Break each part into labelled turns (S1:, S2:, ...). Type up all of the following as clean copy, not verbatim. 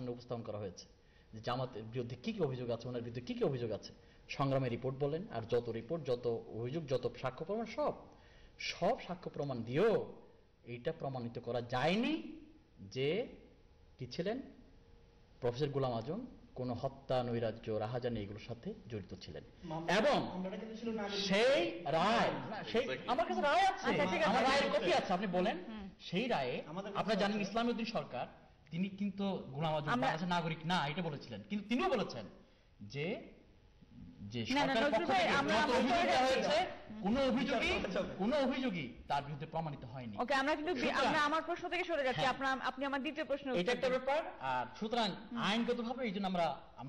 S1: সামনে উপস্থাপন করা হয়েছে যে জামাতের বিরুদ্ধে কি কি অভিযোগ আছে, ওনার বিরুদ্ধে কি কি অভিযোগ আছে। সংগ্রামের রিপোর্ট বলেন, আর যত রিপোর্ট, যত অভিযোগ, যত সাক্ষ্য প্রমাণ, সব সাক্ষ্য প্রমাণ দিয়েও এইটা প্রমাণিত করা যায়নি যে কি ছিলেন প্রফেসর গোলাম আজম কোন হত্যা, নৈরাজ্য, রাহাজানি এগুলোর সাথে জড়িত ছিলেন। এবং সেই রায়, আমার কাছে রায় আছে, আমার রায়ের কপি আছে, আপনি বলেন। সেই রায়ে আপনারা জানেন ইসলামী উদ্দিন সরকার তিনি কিন্তু গোলাম আজম বাংলাদেশের নাগরিক না এটা বলেছিলেন, কিন্তু তিনিও বলেছেন যে সরকারের পক্ষ থেকে হয়েছে কোন অভিযোগই তার বিরুদ্ধে প্রমাণিত হয়নি।
S2: ওকে, আমরা কিন্তু আমার প্রশ্ন থেকে সরে যাচ্ছি, আপনি আমার দ্বিতীয় প্রশ্ন।
S1: এটা একটা ব্যাপার। আর সুতরাং আইনগতভাবে এই জন্য আমরা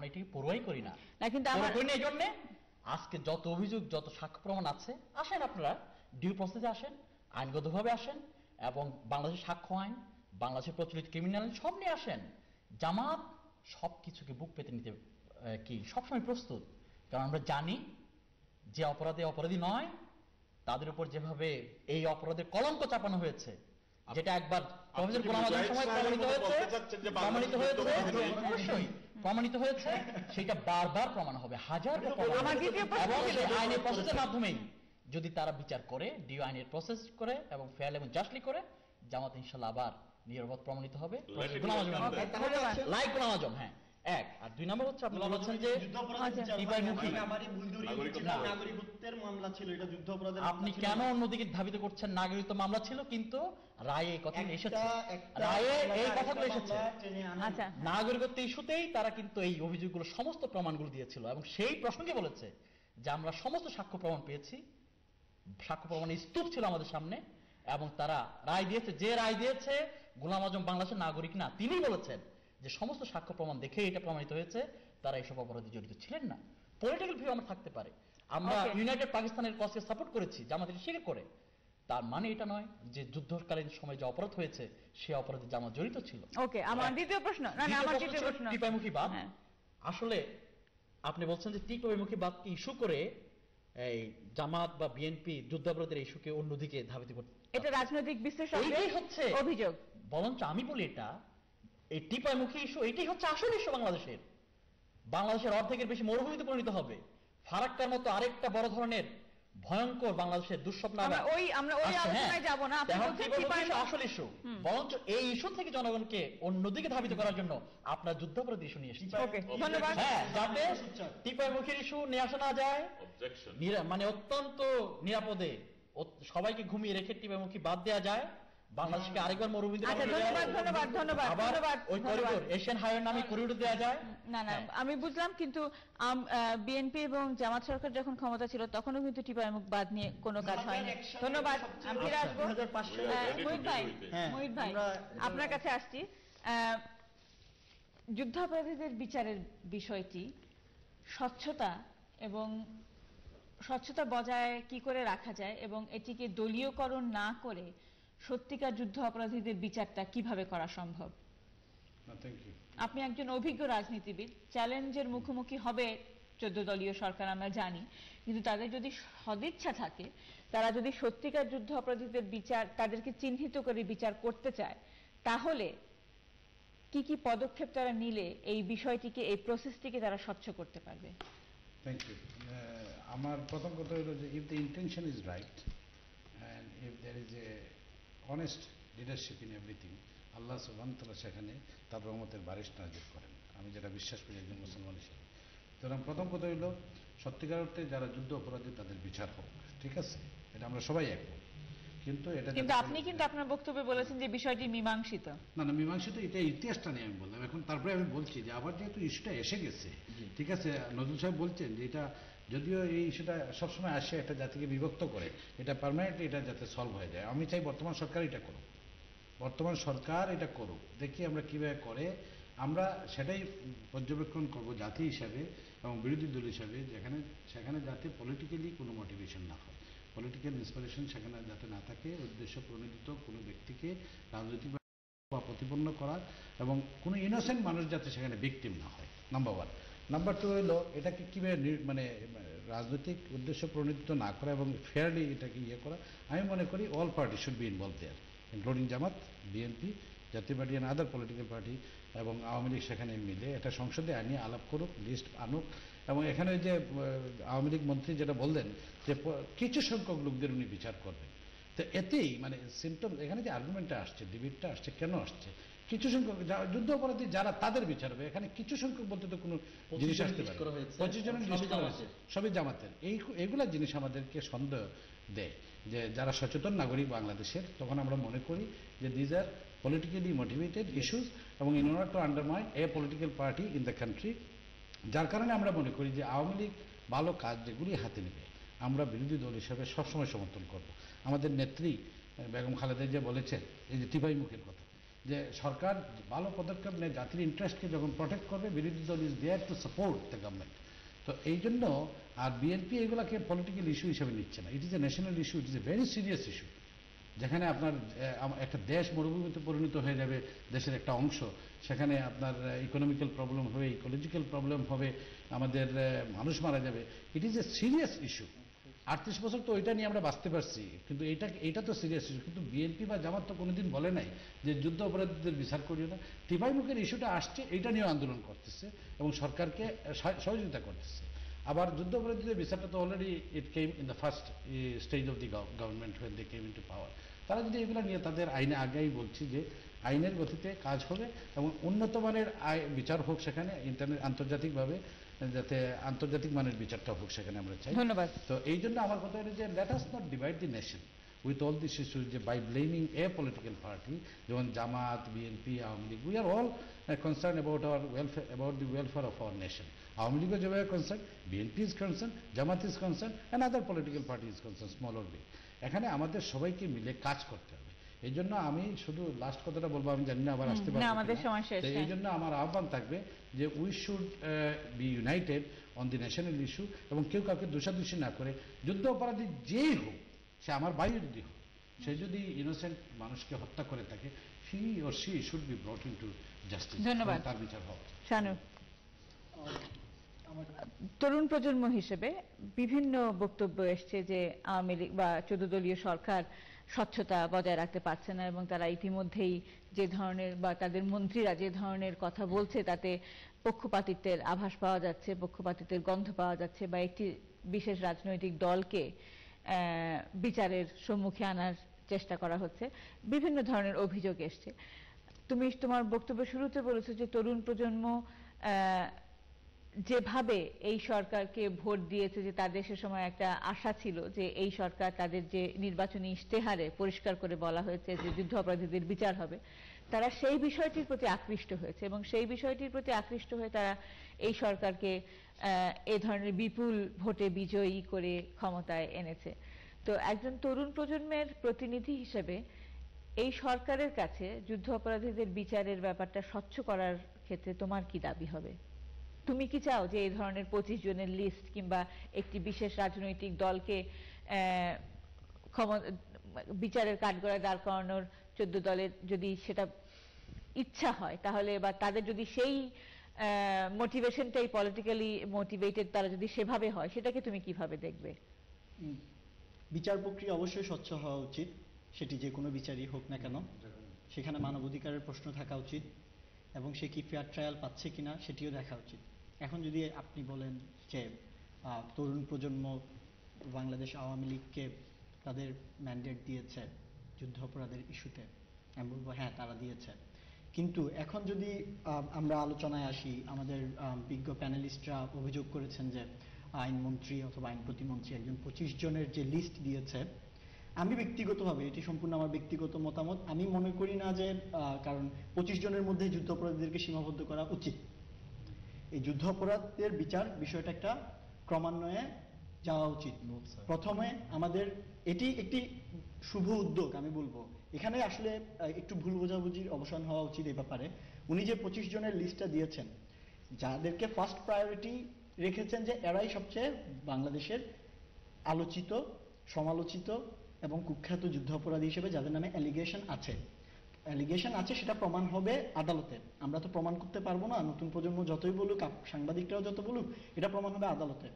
S1: এটাকে পড়ুয়াই করি না, কিন্তু এই জন্য আজকে যত অভিযোগ, যত সাক্ষ্য প্রমাণ আছে, আসেন আপনারা ডিউ প্রসেসে আসেন, আইনগতভাবে আসেন, এবং বাংলাদেশের সাক্ষ্য আইন, বাংলাদেশের প্রচলিত ক্রিমিনাল আইন সব নিয়ে আসেন। জামাত সবকিছুকে বুক পেতে নিতে কি সবসময় প্রস্তুত, কারণ আমরা জানি যে অপরাধী নয়, তাদের উপর যেভাবে এই অপরাধের কলঙ্ক চাপানো হয়েছে, যেটা একবার প্রমাণিত হয়েছে সেটা বারবার প্রমাণ হবে, হাজার এবং আইনের প্রসেসের মাধ্যমেই যদি তারা বিচার করে, ডিও আইনের প্রসেস করে এবং ফেয়ার এবং জাস্টলি করে, জামাত ইনশাআল্লাহ আবার নিরপরাধ প্রমাণিত হবে। লাইক গোলাম আজম, হ্যাঁ এক। আর দুই নম্বর হচ্ছে আপনি বলেছেন যে আপনি কেন অন্যদিকে ধাবিত করছেন, নাগরিকত্ব মামলা ছিল, কিন্তু রায়ে এই কথা এসেছে, রায়ে এই কথাগুলো এসেছে। নাগরিকত্ব ইস্যুতেই তারা কিন্তু এই অভিযোগগুলো সমস্ত প্রমাণগুলো দিয়েছিল, এবং সেই প্রসঙ্গে বলেছে যে আমরা সমস্ত সাক্ষ্য প্রমাণ পেয়েছি, সাক্ষ্য প্রমাণের স্তূপ ছিল আমাদের সামনে, এবং তারা রায় দিয়েছে। যে রায় দিয়েছে গোলাম আজম বাংলাদেশের নাগরিক না, তিনি বলেছেন যে সমস্ত সাক্ষ্য প্রমাণ দেখে এটা প্রমাণিত হয়েছে তারা এইসব অপরাধে জড়িত ছিলেন না। পলিটিক্যাল ভিউ আমার থাকতে পারে, আমরা ইউনাইটেড পাকিস্তানের কজকে সাপোর্ট করেছি, জামাত স্বীকার করে, তার মানে এটা নয় যে যুদ্ধকালীন সময় যে অপরাধ হয়েছে সে অপরাধে জামাত জড়িত ছিল।
S2: ওকে, আমার দ্বিতীয় প্রশ্ন।
S1: টিপাইমুখী বাদ, আসলে আপনি বলছেন যে টিপাইমুখী বাদকে ইস্যু করে এই জামাত বা বিএনপি যুদ্ধাপরাধের ইস্যুকে অন্যদিকে ধাবিত করতে,
S2: এটা রাজনৈতিক বিশ্লেষকদের
S1: হচ্ছে
S2: অভিযোগ।
S1: বরঞ্চ আমি বলি এটা এই টিপাইমুখী ইস্যু, এটাই হচ্ছে আসল ইস্যু। বাংলাদেশের অর্ধেকের বেশি মরুভূমিতে পরিণত হবে। ফারাক্কার মতো আরেকটা বড় ধরনের ভয়ঙ্কর বাংলাদেশের দুঃস্বপ্ন, আসল ইস্যু। বরঞ্চ এই ইস্যু থেকে জনগণকে অন্যদিকে ধাবিত করার জন্য আপনার যুদ্ধাপরাধী ইস্যু নিয়ে এসেছেন, যাতে টিপাইমুখীর ইস্যু নিয়ে আসা না যায়, মানে অত্যন্ত নিরাপদে সবাইকে ঘুমিয়ে রেখে টিপাইমুখী বাদ দেওয়া যায়, বাংলাদেশকে আরেকবার মরুভূমিতে এশিয়ান হাইওয়ে নামে করিডোর দেওয়া যায়।
S2: না, আমি বুঝলাম, কিন্তু বিএনপি এবং জামাত সরকার যখন ক্ষমতা ছিল তখনও কিন্তু টিপাইমুখ বাদ নিয়ে কোনো কাজ হয়নি। ধন্যবাদ। আমি ফিরে আসবো মুহিত ভাই, আপনার কাছে আসছি। যুদ্ধাপরাধীদের বিচারের বিষয়টি স্বচ্ছতা বজায় কি করে রাখা যায়, এবং এটিকে দলীয়করণ না করে সত্যিকার যুদ্ধ অপরাধীদের বিচারটা কিভাবে করা সম্ভব? আপনি একজন অভিজ্ঞ রাজনীতিবিদ, চ্যালেঞ্জের মুখোমুখি হবে 14 দলীয় সরকার, আমরা জানি, কিন্তু তাদের যদি সদিচ্ছা থাকে, তারা যদি সত্যিকার যুদ্ধ অপরাধীদের বিচার, তাদেরকে চিহ্নিত করে বিচার করতে চায়, তাহলে কি কি পদক্ষেপ তারা নিলে এই বিষয়টিকে, এই প্রসেসটিকে তারা স্বচ্ছ করতে পারবে?
S3: Thank you. আমার প্রথম কথা হলো যে if the intention is right and if there is a honest leadership in everything, আল্লাহ সুবহানাহু ওয়া তাআলা সেখানে তার রহমতের বারিশ নাযিল করেন, আমি যেটা বিশ্বাস করি একজন মুসলমান হিসেবে। সুতরাং প্রথম কথা হইল সত্যিকার অর্থে যারা যুদ্ধ অপরাধী তাদের বিচার হোক, ঠিক আছে, এটা আমরা সবাই একমত। কিন্তু
S2: আপনি কিন্তু আপনার বক্তব্যে বলেছেন যে বিষয়টি মীমাংসিত।
S3: না, মীমাংসিত এটা ইতিহাসটা নিয়ে আমি বললাম। এখন তারপরে আমি বলছি যে আবার যেহেতু ইস্যুটা এসে গেছে, ঠিক আছে, নজরুল সাহেব বলছেন যে এটা যদিও এই ইস্যুটা সবসময় আসে একটা জাতিকে বিভক্ত করে, এটা পার্মানেন্টলি এটা যাতে সলভ হয়ে যায়। আমি চাই বর্তমান সরকার এটা করুক, দেখি আমরা কিভাবে করে, আমরা সেটাই পর্যবেক্ষণ করব জাতি হিসাবে এবং বিরোধী দল হিসাবে, সেখানে যাতে পলিটিক্যালি কোনো মোটিভেশন না হয়, পলিটিক্যাল ইন্সপিরেশন সেখানে যাতে না থাকে, উদ্দেশ্য প্রণোদিত কোনো ব্যক্তিকে রাজনৈতিক বা প্রতিপন্ন করার, এবং কোনো ইনোসেন্ট মানুষ যাতে সেখানে ভিকটিম না হয়, নাম্বার 1। নাম্বার 2 হলো এটাকে কীভাবে মানে রাজনৈতিক উদ্দেশ্য প্রণোদিত না করা এবং ফেয়ারলি এটাকে করা। আমি মনে করি all party should be involve there, including Jamaat, BNP Jatiya Party and other political party এবং আওয়ামী লীগ সেখানে মিলে এটা সংসদে আনিয়ে আলাপ করুক, লিস্ট আনুক, এবং এখানে যে আওয়ামী লীগ মন্ত্রী যেটা বললেন যে কিছু সংখ্যক লোকদের উনি বিচার করবেন, তো এতেই মানে সিমটম এখানে যে আর্গুমেন্টটা আসছে, ডিবেটটা আসছে, কেন আসছে, কিছু সংখ্যক যুদ্ধ অপরাধী যারা তাদের বিচার হবে, এখানে কিছু সংখ্যক বলতে তো কোনো জিনিস আসতে পারে, 25 জনের লিস্ট করা হয়েছে, সবই জামাতের। এইগুলা জিনিস আমাদেরকে সন্দেহ দেয় যে যারা সচেতন নাগরিক বাংলাদেশের, তখন আমরা মনে করি যে these are politically motivated issues এবং in order to undermine a political party in the country, যার কারণে আমরা মনে করি যে আওয়ামী লীগ ভালো কাজ যেগুলি হাতে নেবে আমরা বিরোধী দল হিসেবে সবসময় সমর্থন করব। আমাদের নেত্রী বেগম খালেদা জিয়া বলেছেন এই যে টিপাই মুখের কথা, যে সরকার ভালো পদক্ষেপ নেয়, জাতির ইন্টারেস্টকে যখন প্রোটেক্ট করবে, বিরোধী দল is there to support the government. তো এই জন্য আর বিএনপি এগুলাকে পলিটিক্যাল ইস্যু হিসেবে নিচ্ছে না, it is a national issue, it is a very serious issue, যেখানে আপনার একটা দেশ মরুভূমিতে পরিণত হয়ে যাবে, দেশের একটা অংশ, সেখানে আপনার ইকোনমিক্যাল প্রবলেম হবে, ইকোলজিক্যাল প্রবলেম হবে, আমাদের মানুষ মারা যাবে, ইট ইজ এ সিরিয়াস ইস্যু। 38 বছর তো ওইটা নিয়ে আমরা বাঁচতে পারছি, কিন্তু এইটা তো সিরিয়াস ইস্যু। কিন্তু বিএনপি বা জামাত তো কোনোদিন বলে নাই যে যুদ্ধ অপরাধীদের বিচার করিও না। টিপাই মুখের ইস্যুটা আসছে, এইটা নিয়েও আন্দোলন করতেছে এবং সরকারকে সহযোগিতা করতেছে। আবার যুদ্ধ অপরাধীদের বিচারটা তো already it came in the first stage of the government when they came into power. তারা যদি এগুলো নিয়ে তাদের আইনে, আগেই বলছি যে আইনের গতিতে কাজ হবে এবং উন্নত মানের বিচার হোক সেখানে, আন্তর্জাতিকভাবে, যাতে আন্তর্জাতিক মানের বিচারটা হোক সেখানে আমরা চাই।
S2: ধন্যবাদ।
S3: তো এই জন্য আমার কথা হলো যে let us not divide the nation with all these issues, by blaming a political party, যেমন Jamaat, BNP, Awami League, we are all concerned about our welfare, about the welfare of our nation. Awami League যেভাবে concerned, BNP is concerned, Jamaat is concerned, and other political party is concerned, small or big. এখানে আমাদের সবাইকে মিলে কাজ করতে হবে। এই জন্য আমি শুধু লাস্ট কথাটা বলবো, আমি জানি না আবার আসতে পারবো,
S2: আমাদের সময় শেষ।
S3: এই জন্য আমার আহ্বান থাকবে যে we should be United on the national issue, এবং কেউ কাউকে দোষাদোষী না করে, যুদ্ধ অপরাধী যেই হোক, সে আমার ভাইও যদি হোক, সে যদি ইনোসেন্ট মানুষকে হত্যা করে থাকে, he or she should be ব্রট into justice,
S2: ধন্যবাদ।
S3: তার বিচার হওয়া।
S2: শানু, তরুণ প্রজন্ম হিসেবে বিভিন্ন বক্তব্য এসছে যে আওয়ামী লীগ বা 14 দলীয় সরকার স্বচ্ছতা বজায় রাখতে পারছে না, এবং তারা ইতিমধ্যেই যে ধরনের বা তাদের মন্ত্রীরা যে ধরনের কথা বলছে তাতে পক্ষপাতিত্বের আভাস পাওয়া যাচ্ছে, পক্ষপাতিত্বের গন্ধ পাওয়া যাচ্ছে, বা একটি বিশেষ রাজনৈতিক দলকে বিচারের সম্মুখে আনার চেষ্টা করা হচ্ছে, বিভিন্ন ধরনের অভিযোগ এসছে। তুমি তোমার বক্তব্য শুরুতে বলেছো যে তরুণ প্রজন্ম যেভাবে এই সরকারকে ভোট দিয়েছে, যে তাদের সে সময় একটা আশা ছিল যে এই সরকার, তাদের যে নির্বাচনী ইশতেহারে পরিষ্কার করে বলা হয়েছে যে যুদ্ধ অপরাধীদের বিচার হবে, তারা সেই বিষয়টির প্রতি আকৃষ্ট হয়েছে, এবং সেই বিষয়টির প্রতি আকৃষ্ট হয়ে তারা এই সরকারকে এই ধরনের বিপুল ভোটে বিজয়ী করে ক্ষমতায় এনেছে। তো একজন তরুণ প্রজন্মের প্রতিনিধি হিসেবে এই সরকারের কাছে যুদ্ধ অপরাধীদের বিচারের ব্যাপারটা স্বচ্ছ করার ক্ষেত্রে তোমার কি দাবি হবে? তুমি কি চাও যে এই ধরনের 25 জনের লিস্ট কিংবা একটি বিশেষ রাজনৈতিক দলকে বিচারের কাঠগড়ায় দাঁড় করানোর 14 দলের যদি সেটা ইচ্ছা হয়, তাহলে বা তাদের যদি সেই মোটিভেশনটাই পলিটিক্যালি মোটিভেটেড, তারা যদি সেভাবে হয়, সেটাকে তুমি কিভাবে দেখবে?
S4: বিচার প্রক্রিয়া অবশ্যই স্বচ্ছ হওয়া উচিত, সেটি যে কোনো বিচারই হোক না কেন। সেখানে মানবাধিকারের প্রশ্ন থাকা উচিত, এবং সে কি ফেয়ার ট্রায়াল পাচ্ছে কিনা সেটিও দেখা উচিত। এখন যদি আপনি বলেন যে তরুণ প্রজন্ম বাংলাদেশ আওয়ামী লীগকে তাদের ম্যান্ডেট দিয়েছে যুদ্ধ অপরাধের ইস্যুতে, আমি বলবো হ্যাঁ, তারা দিয়েছে। কিন্তু এখন যদি আমরা আলোচনায় আসি, আমাদের বিজ্ঞ প্যানেলিস্টরা অভিযোগ করেছেন যে আইনমন্ত্রী অথবা আইন প্রতিমন্ত্রী একজন 25 জনের যে লিস্ট দিয়েছে, আমি ব্যক্তিগতভাবে, এটি সম্পূর্ণ আমার ব্যক্তিগত মতামত, আমি মনে করি না যে, কারণ 25 জনের মধ্যে যুদ্ধ অপরাধীদেরকে সীমাবদ্ধ করা উচিত। এই যুদ্ধ অপরাধের বিচার বিষয়টা একটা ক্রমান্বয়ে যাওয়া উচিত। প্রথমে আমাদের এটি একটি শুভ উদ্যোগ, আমি বলবো এখানে আসলে একটু ভুল বোঝাবুঝির অবসান হওয়া উচিত এই ব্যাপারে। উনি যে 25 জনের লিস্টটা দিয়েছেন, যাদেরকে ফার্স্ট প্রায়োরিটি রেখেছেন যে এরাই সবচেয়ে বাংলাদেশের আলোচিত, সমালোচিত এবং কুখ্যাত যুদ্ধ অপরাধী হিসেবে যাদের নামে অ্যালিগেশন আছে, সেটা প্রমাণ হবে আদালতে। আমরা তো প্রমাণ করতে পারবো না, নতুন প্রজন্ম যতই বলুক, সাংবাদিকরাও যত বলুক, এটা প্রমাণ হবে আদালতে।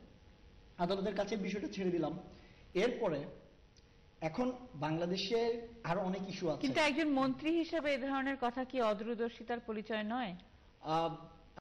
S4: আদালতের কাছে বিষয়টা ছেড়ে দিলাম। এরপরে এখন বাংলাদেশে আরো অনেক ইস্যু আছে,
S2: কিন্তু একজন মন্ত্রী হিসেবে এ ধরনের কথা কি অদূরদর্শিতার পরিচয় নয়?